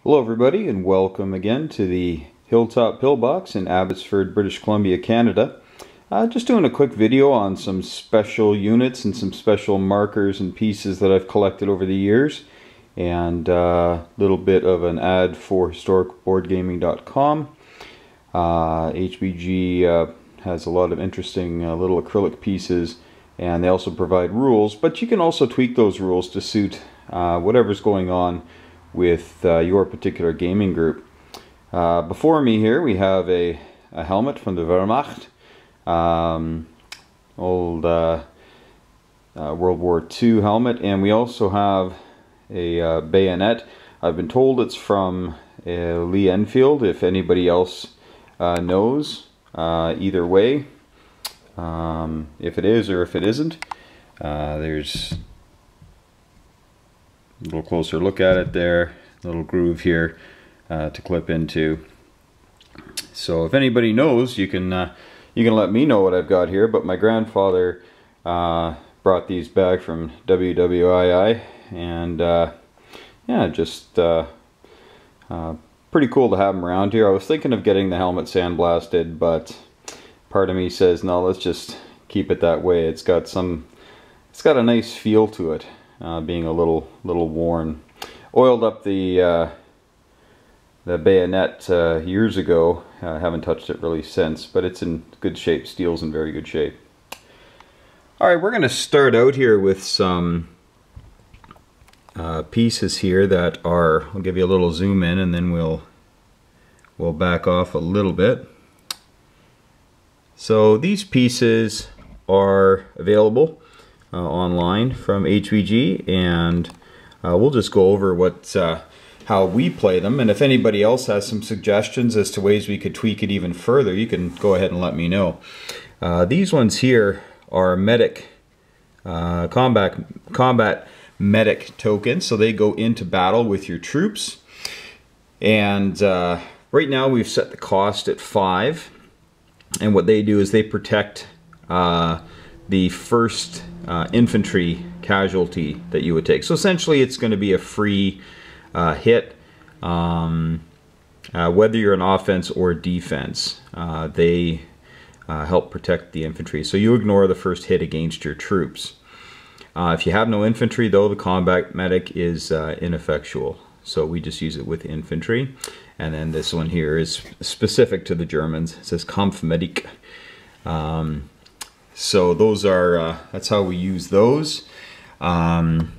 Hello everybody, and welcome again to the Hilltop Pillbox in Abbotsford, British Columbia, Canada. Just doing a quick video on some special units and some special markers and pieces that I've collected over the years, and a little bit of an ad for historicboardgaming.com. HBG has a lot of interesting little acrylic pieces, and they also provide rules, but you can also tweak those rules to suit whatever's going on with your particular gaming group. Before me here we have a helmet from the Wehrmacht, old World War II helmet, and we also have a bayonet. I've been told it's from Lee Enfield. If anybody else knows, either way, if it is or if it isn't, there's a little closer look at it there, little groove here to clip into. So if anybody knows, you can let me know what I've got here. But my grandfather brought these back from WWII, and yeah, just pretty cool to have them around here. I was thinking of getting the helmet sandblasted, but part of me says no, let's just keep it that way. It's got a nice feel to it. Being a little worn. Oiled up the bayonet years ago. Haven't touched it really since, but it's in good shape. Steel's in very good shape. Alright, we're going to start out here with some pieces here that are, I'll give you a little zoom in and then we'll back off a little bit. So these pieces are available online from HBG, and we'll just go over how we play them, and if anybody else has some suggestions as to ways we could tweak it even further, you can go ahead and let me know. These ones here are medic combat medic tokens, so they go into battle with your troops, and right now we've set the cost at 5, and what they do is they protect the first infantry casualty that you would take. So essentially it's going to be a free hit, whether you're an offense or defense. They help protect the infantry. So you ignore the first hit against your troops. If you have no infantry though, the combat medic is ineffectual. So we just use it with infantry. And then this one here is specific to the Germans. It says Kampfmedic. So those are, that's how we use those. Move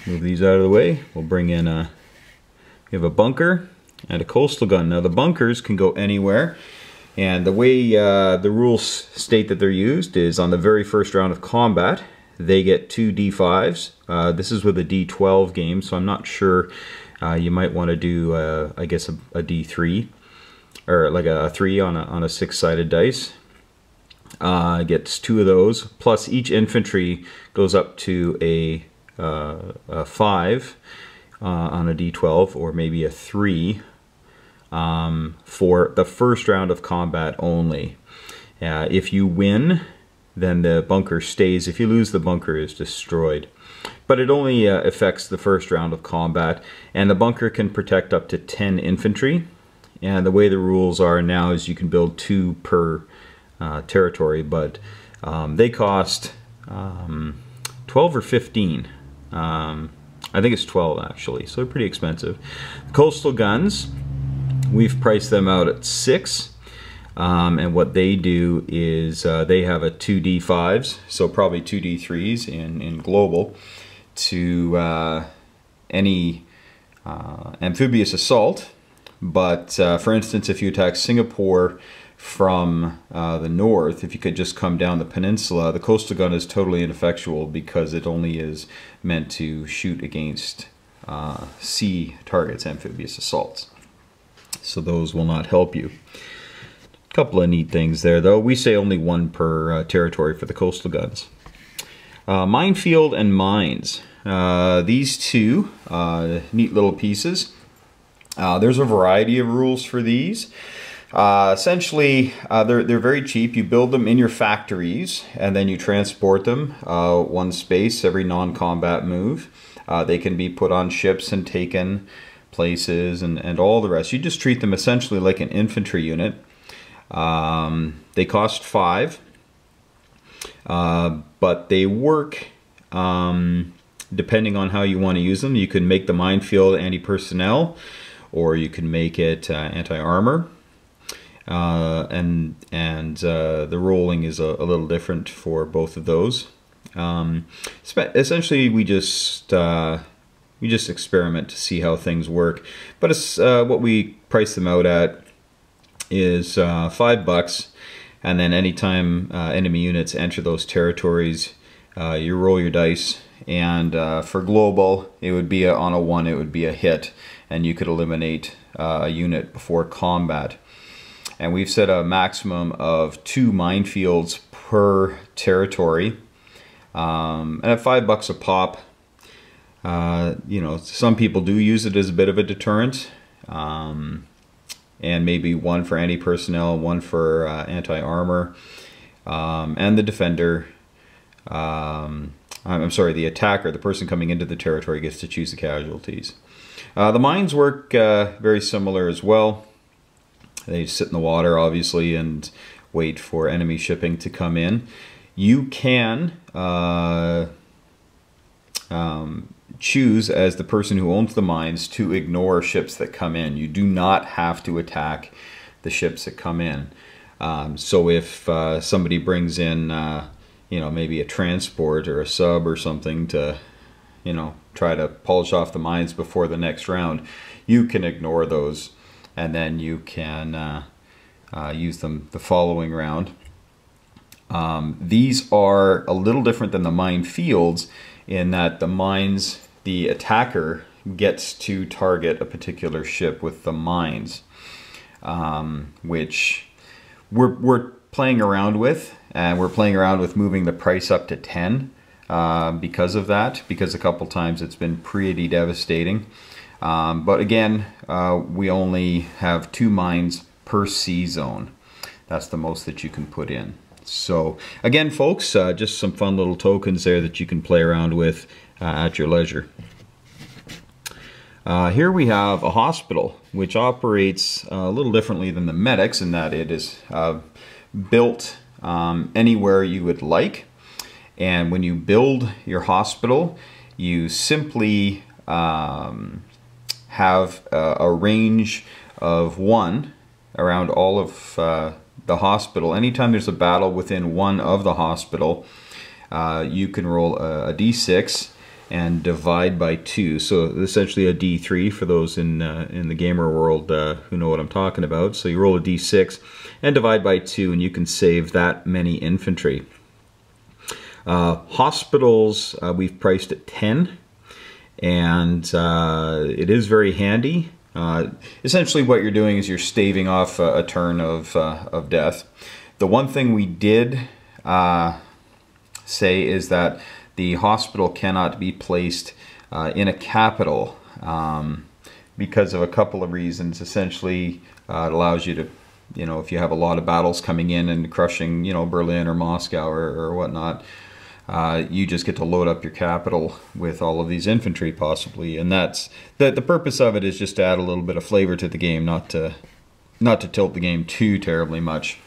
these out of the way. We'll bring in we have a bunker and a coastal gun. Now the bunkers can go anywhere, and the way the rules state that they're used is on the very first round of combat, they get 2 D5s. This is with a D12 game, so I'm not sure. You might want to do, I guess, a D3, or like a 3 on a 6-sided dice. Gets 2 of those, plus each infantry goes up to a 5 on a D12, or maybe a 3 for the first round of combat only. If you win, then the bunker stays. If you lose, the bunker is destroyed. But it only affects the first round of combat, and the bunker can protect up to 10 infantry. And the way the rules are now is you can build 2 per territory, but they cost 12 or 15. I think it's 12 actually, so they're pretty expensive. Coastal guns, we've priced them out at 6, and what they do is they have a 2 D5s, so probably 2 D3s in global, to any amphibious assault. But for instance, if you attack Singapore from the north, if you could just come down the peninsula, the coastal gun is totally ineffectual because it only is meant to shoot against sea targets, amphibious assaults. So those will not help you. A couple of neat things there though. We say only 1 per territory for the coastal guns. Minefield and mines. These 2 neat little pieces. There's a variety of rules for these. Essentially, they're very cheap. You build them in your factories and then you transport them 1 space every non-combat move. They can be put on ships and taken places, and all the rest. You just treat them essentially like an infantry unit. They cost 5, but they work depending on how you want to use them. You can make the minefield anti-personnel, or you can make it anti-armor. And the rolling is a little different for both of those. Essentially, we just experiment to see how things work. But it's, what we price them out at is $5, and then anytime enemy units enter those territories, you roll your dice, and for global, it would be on a 1, it would be a hit, and you could eliminate a unit before combat. And we've set a maximum of 2 minefields per territory, and at $5 a pop, you know, some people do use it as a bit of a deterrent, and maybe 1 for anti-personnel, 1 for anti-armor, and the defender, I'm sorry, the attacker, the person coming into the territory, gets to choose the casualties. The mines work very similar as well. They sit in the water, obviously, and wait for enemy shipping to come in. You can choose, as the person who owns the mines, to ignore ships that come in. You do not have to attack the ships that come in. So if somebody brings in, you know, maybe a transport or a sub or something to, you know, try to polish off the mines before the next round, you can ignore those, and then you can use them the following round. These are a little different than the minefields in that the mines, the attacker gets to target a particular ship with the mines, which we're playing around with, and we're playing around with moving the price up to 10 because of that, because a couple times it's been pretty devastating. But again, we only have 2 mines per sea zone. That's the most that you can put in. So again, folks, just some fun little tokens there that you can play around with at your leisure. Here we have a hospital, which operates a little differently than the medics in that it is built anywhere you would like. And when you build your hospital, you simply have a range of 1 around all of the hospital. Anytime there's a battle within 1 of the hospital, you can roll a d6 and divide by 2. So essentially a d3 for those in the gamer world who know what I'm talking about. So you roll a d6 and divide by 2, and you can save that many infantry. Hospitals we've priced at 10, and it is very handy. Essentially what you're doing is you're staving off a turn of death. The one thing we did say is that the hospital cannot be placed in a capital because of a couple of reasons. Essentially, it allows you to, you know, if you have a lot of battles coming in and crushing, you know, Berlin or Moscow or whatnot, you just get to load up your capital with all of these infantry possibly, and that's the purpose of it, is just to add a little bit of flavor to the game, not to tilt the game too terribly much.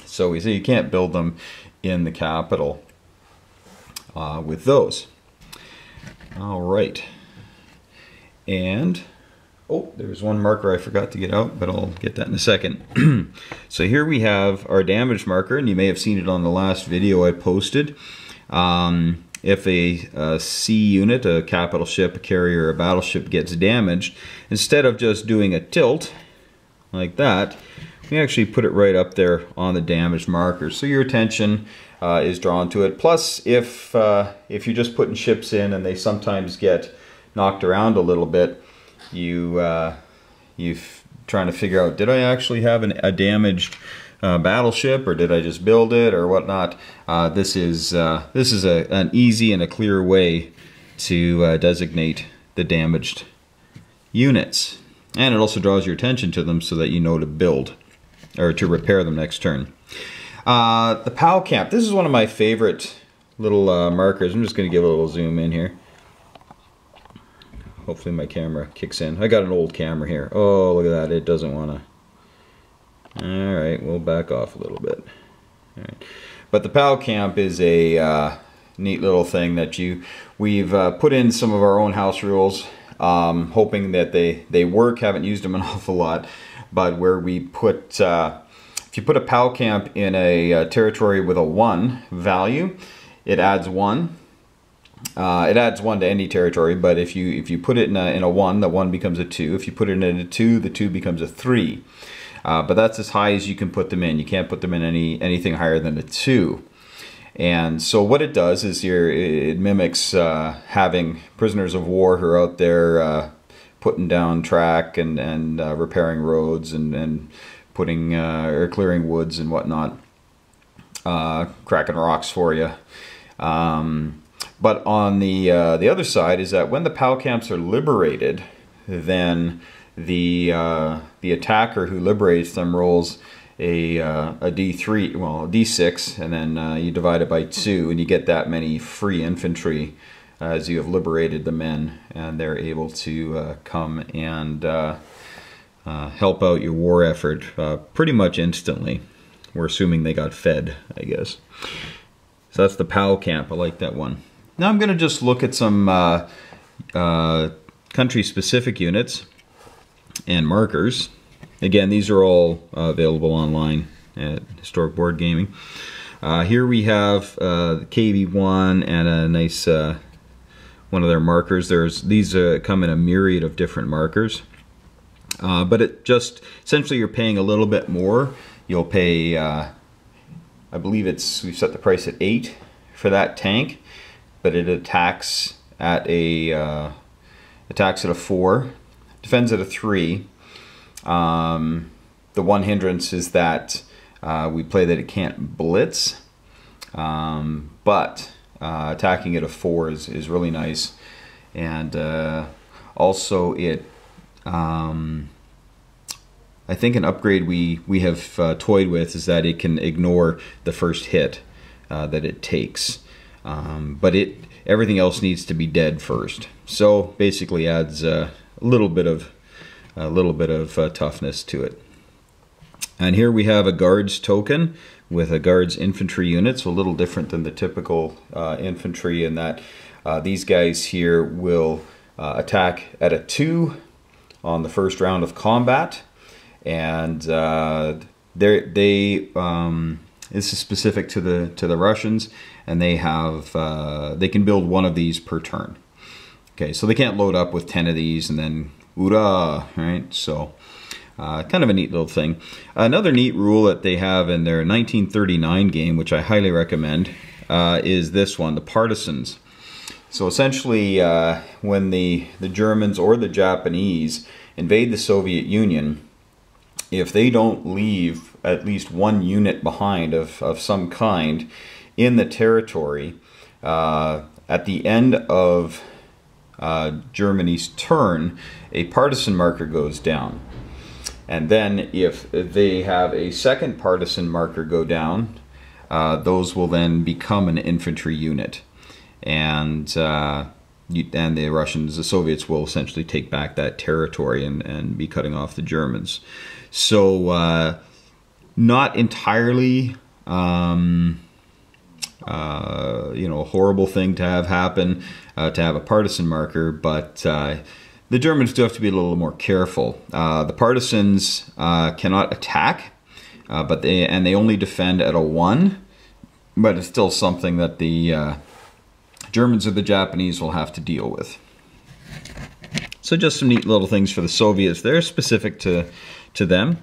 So we say you can't build them in the capital with those. All right, and oh, there's one marker I forgot to get out, but I'll get that in a second. So here we have our damage marker, and you may have seen it on the last video I posted. If a sea unit, a capital ship, a carrier, or a battleship gets damaged, instead of just doing a tilt like that, we actually put it right up there on the damage marker. So your attention is drawn to it. Plus, if you're just putting ships in and they sometimes get knocked around a little bit, you're trying to figure out, did I actually have a damaged battleship, or did I just build it, or whatnot? This is an easy and a clear way to designate the damaged units, and it also draws your attention to them so that you know to build or to repair them next turn. The POW Camp. This is one of my favorite little markers. I'm just going to give a little zoom in here. Hopefully my camera kicks in. I got an old camera here. Oh, look at that. It doesn't want to. Alright, we'll back off a little bit. All right. But the POW Camp is a neat little thing that we've put in some of our own house rules, hoping that they work. Haven't used them an awful lot, but where we put if you put a POW Camp in a territory with a 1 value, it adds 1. It adds 1 to any territory, but if you put it in a 1, the 1 becomes a 2. If you put it in a 2, the 2 becomes a 3. But that's as high as you can put them in. You can't put them in anything higher than a 2. And so what it does is it mimics having prisoners of war who are out there putting down track and repairing roads and putting or clearing woods and whatnot, cracking rocks for you. But on the other side is that when the POW camps are liberated, then the attacker who liberates them rolls a D3, well, a D6, and then you divide it by 2, and you get that many free infantry as you have liberated the men, and they're able to come and help out your war effort pretty much instantly. We're assuming they got fed, I guess. So that's the POW camp. I like that one. Now I'm going to just look at some country-specific units and markers. Again, these are all available online at Historic Board Gaming. Here we have the KB1 and a nice one of their markers. These come in a myriad of different markers. But it just, essentially you're paying a little bit more. You'll pay, I believe we've set the price at 8 for that tank, but it attacks at a 4, defends at a 3. The one hindrance is that we play that it can't blitz, but attacking at a 4 is really nice. And also it, I think an upgrade we have toyed with is that it can ignore the first hit that it takes, but everything else needs to be dead first. So basically adds a little bit of toughness to it. And here we have a guards token with a guards infantry unit, so a little different than the typical infantry in that these guys here will attack at a 2 on the first round of combat, and this is specific to the Russians, and they can build 1 of these per turn. Okay, so they can't load up with 10 of these and then hoorah, right? So kind of a neat little thing. Another neat rule that they have in their 1939 game, which I highly recommend, is this one, the partisans. So essentially, when the Germans or the Japanese invade the Soviet Union, if they don't leave at least 1 unit behind of some kind in the territory, at the end of Germany's turn, a partisan marker goes down. And then if they have a second partisan marker go down, those will then become an infantry unit. And the Russians, the Soviets, will essentially take back that territory and be cutting off the Germans. So not entirely a horrible thing to have happen, to have a partisan marker, but the Germans do have to be a little more careful. The partisans cannot attack, but they only defend at a 1, but it's still something that the Germans or the Japanese will have to deal with. So just some neat little things for the Soviets. They're specific to them.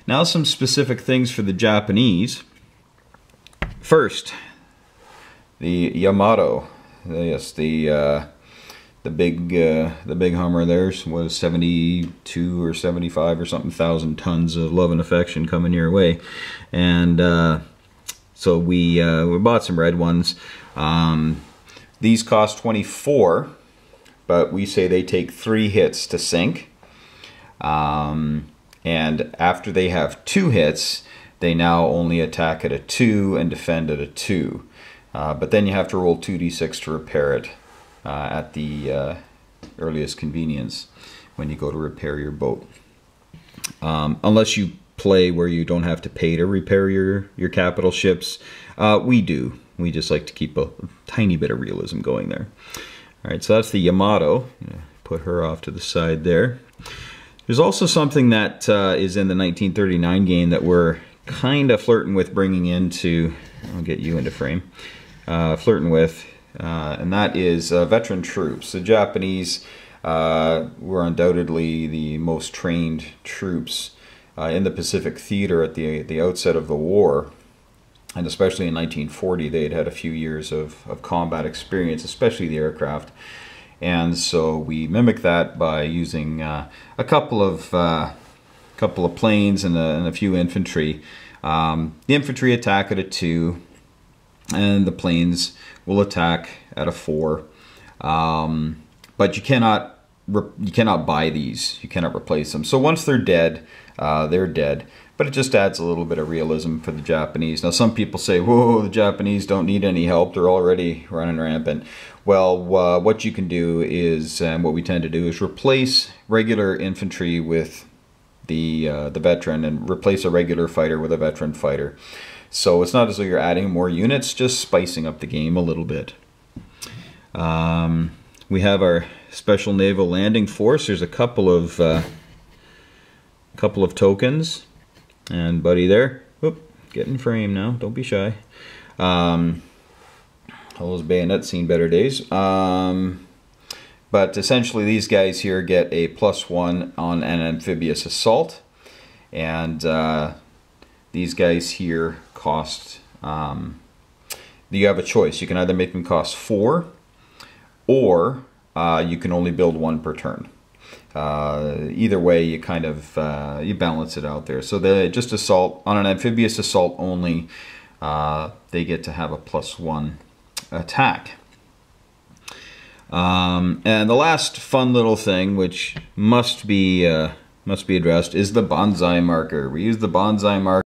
Now some specific things for the Japanese. First, the Yamato. Yes, the big Hummer there was 72 or 75 or something thousand tons of love and affection coming your way, and so we bought some red ones. These cost 24, but we say they take 3 hits to sink, and after they have 2 hits, they now only attack at a 2 and defend at a 2. But then you have to roll 2d6 to repair it at the earliest convenience when you go to repair your boat. Unless you play where you don't have to pay to repair your capital ships, we do. We just like to keep a tiny bit of realism going there. All right, so that's the Yamato. Put her off to the side there. There's also something that is in the 1939 game that we're kind of flirting with bringing into, I'll get you into frame, flirting with, and that is veteran troops. The Japanese were undoubtedly the most trained troops in the Pacific Theater at the outset of the war, and especially in 1940 they had a few years of combat experience, especially the aircraft. And so we mimic that by using a couple of planes and a few infantry. The infantry attack at a 2, and the planes will attack at a 4. But you cannot buy these. You cannot replace them. So once they're dead, they're dead. But it just adds a little bit of realism for the Japanese. Now some people say, whoa, the Japanese don't need any help. They're already running rampant. Well, what you can do is, and what we tend to do is replace regular infantry with the veteran, and replace a regular fighter with a veteran fighter. So it's not as though you're adding more units, just spicing up the game a little bit. We have our Special Naval Landing Force. There's a couple of tokens. And buddy there, whoop, get in frame now, don't be shy. All those bayonets seen better days. But essentially these guys here get a +1 on an amphibious assault. And these guys here cost, you have a choice. You can either make them cost 4, or you can only build 1 per turn. Either way, you kind of you balance it out there. So the just assault on an amphibious assault only, they get to have a +1 attack. And the last fun little thing, which must be addressed, is the bonsai marker. We use the bonsai marker